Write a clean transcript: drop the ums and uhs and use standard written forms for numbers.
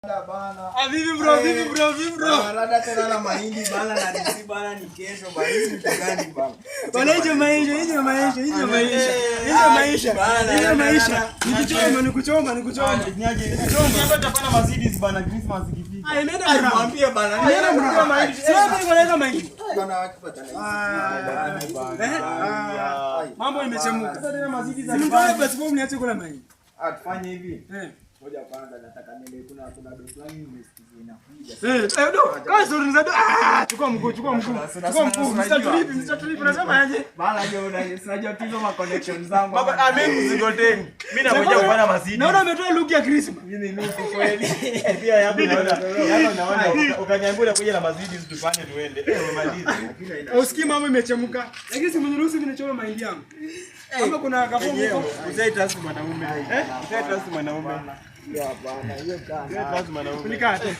Bana. Vipi bro? Rada tena na mahindi bana na disi bana ni kesho bana. Hizi vitu gani bana? Bana hizo maisha. Nikuchoma. Nikichoma tutafanya Mercedes bana Christmas ikifika. Nenda bro. Mwambie bana. Nenda bro mahindi. Sio niko mahindi. Bana wakipata na mambo imechemuka. Sasa Mercedes alifanya basi wewe uniache kula mahindi. Tufanye hivi. Ngoja kwanza nataka niende kuna do fulani nimesikia inakuja. Do. Kazi nzuri za do. Chukua mguu. Mr. Tulip unasema aje? Bana je unajua tizo ma connections zangu. Baba mimi mzigoteni. Mimi nakuja kupanda Mercedes. Naona umetoa look ya Christmas. Mimi ni look kweli. Pia yapo naona ukaniambia kuja na Mercedes tufanye tuende. Umemaliza. Usikii mambo imechemuka. Lakini simniruhusu ninachoma mahindi yangu. Kama kuna kafungu usaitasi mwanaume. Usaitasi mwanaume. Ya bana hiyo kana. Usaitasi mwanaume. Unikate.